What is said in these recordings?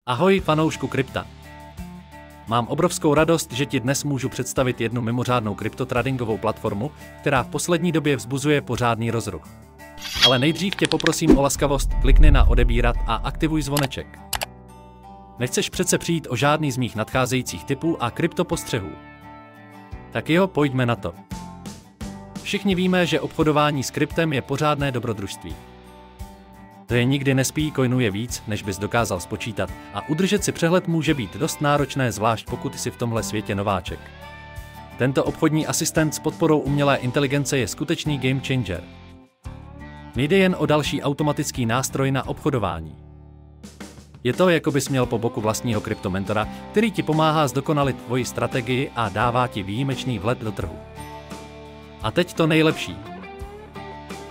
Ahoj fanoušku krypta. Mám obrovskou radost, že ti dnes můžu představit jednu mimořádnou kryptotradingovou platformu, která v poslední době vzbuzuje pořádný rozruch. Ale nejdřív tě poprosím o laskavost, klikni na odebírat a aktivuj zvoneček. Nechceš přece přijít o žádný z mých nadcházejících tipů a kryptopostřehů. Tak jo, pojďme na to. Všichni víme, že obchodování s kryptem je pořádné dobrodružství. To je nikdy nespí, coinuje víc, než bys dokázal spočítat, a udržet si přehled může být dost náročné, zvlášť pokud jsi v tomhle světě nováček. Tento obchodní asistent s podporou umělé inteligence je skutečný game changer. Nejde jen o další automatický nástroj na obchodování. Je to, jako bys měl po boku vlastního kryptomentora, který ti pomáhá zdokonalit tvoji strategii a dává ti výjimečný vhled do trhu. A teď to nejlepší.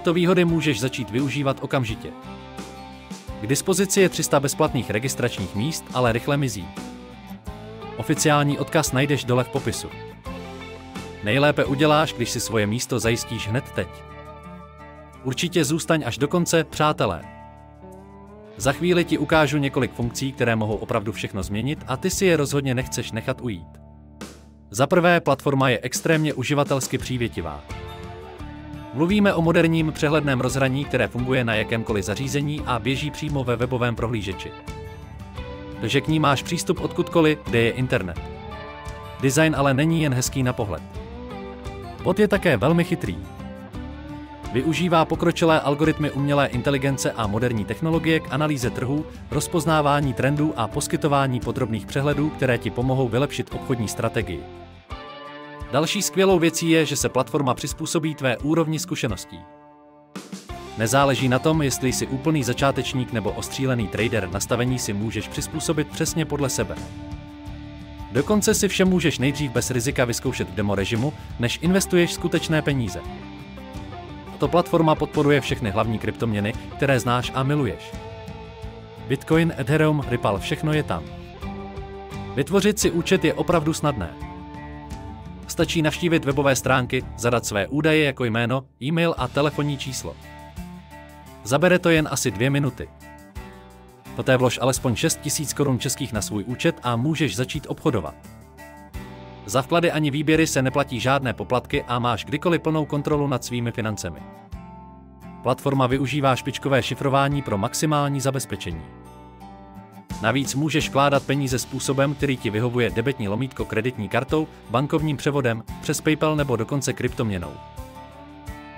To výhody můžeš začít využívat okamžitě. K dispozici je 300 bezplatných registračních míst, ale rychle mizí. Oficiální odkaz najdeš dole v popisu. Nejlépe uděláš, když si svoje místo zajistíš hned teď. Určitě zůstaň až do konce, přátelé. Za chvíli ti ukážu několik funkcí, které mohou opravdu všechno změnit, a ty si je rozhodně nechceš nechat ujít. Za prvé, platforma je extrémně uživatelsky přívětivá. Mluvíme o moderním přehledném rozhraní, které funguje na jakémkoliv zařízení a běží přímo ve webovém prohlížeči. Takže k ní máš přístup odkudkoliv, kde je internet. Design ale není jen hezký na pohled. Bot je také velmi chytrý. Využívá pokročilé algoritmy umělé inteligence a moderní technologie k analýze trhů, rozpoznávání trendů a poskytování podrobných přehledů, které ti pomohou vylepšit obchodní strategii. Další skvělou věcí je, že se platforma přizpůsobí tvé úrovni zkušeností. Nezáleží na tom, jestli jsi úplný začátečník nebo ostřílený trader, nastavení si můžeš přizpůsobit přesně podle sebe. Dokonce si vše můžeš nejdřív bez rizika vyzkoušet v demo režimu, než investuješ skutečné peníze. Tato platforma podporuje všechny hlavní kryptoměny, které znáš a miluješ. Bitcoin, Ethereum, Ripple, všechno je tam. Vytvořit si účet je opravdu snadné. Stačí navštívit webové stránky, zadat své údaje jako jméno, e-mail a telefonní číslo. Zabere to jen asi 2 minuty. Poté vlož alespoň 6 000 korun českých na svůj účet a můžeš začít obchodovat. Za vklady ani výběry se neplatí žádné poplatky a máš kdykoliv plnou kontrolu nad svými financemi. Platforma využívá špičkové šifrování pro maximální zabezpečení. Navíc můžeš vkládat peníze způsobem, který ti vyhovuje, debetní lomítko kreditní kartou, bankovním převodem, přes PayPal nebo dokonce kryptoměnou.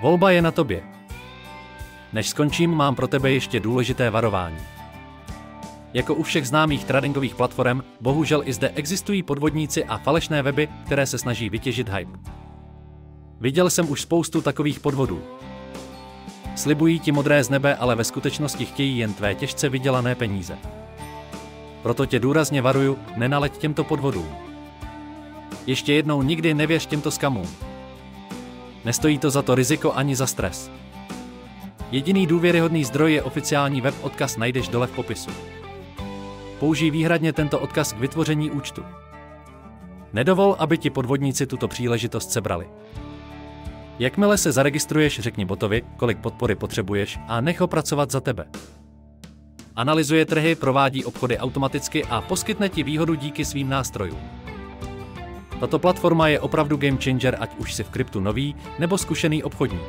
Volba je na tobě. Než skončím, mám pro tebe ještě důležité varování. Jako u všech známých tradingových platform, bohužel i zde existují podvodníci a falešné weby, které se snaží vytěžit hype. Viděl jsem už spoustu takových podvodů. Slibují ti modré z nebe, ale ve skutečnosti chtějí jen tvé těžce vydělané peníze. Proto tě důrazně varuju, nenaleď těmto podvodům. Ještě jednou, nikdy nevěř těmto skamům. Nestojí to za to riziko ani za stres. Jediný důvěryhodný zdroj je oficiální web, odkaz najdeš dole v popisu. Použij výhradně tento odkaz k vytvoření účtu. Nedovol, aby ti podvodníci tuto příležitost sebrali. Jakmile se zaregistruješ, řekni botovi, kolik podpory potřebuješ, a nech ho pracovat za tebe. Analyzuje trhy, provádí obchody automaticky a poskytne ti výhodu díky svým nástrojům. Tato platforma je opravdu game changer, ať už jsi v kryptu nový nebo zkušený obchodník.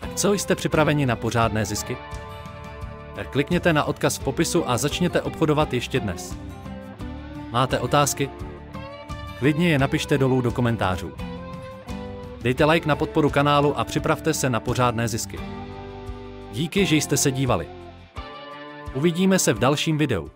Tak co, jste připraveni na pořádné zisky? Tak klikněte na odkaz v popisu a začněte obchodovat ještě dnes. Máte otázky? Klidně je napište dolů do komentářů. Dejte like na podporu kanálu a připravte se na pořádné zisky. Díky, že jste se dívali. Uvidíme se v dalším videu.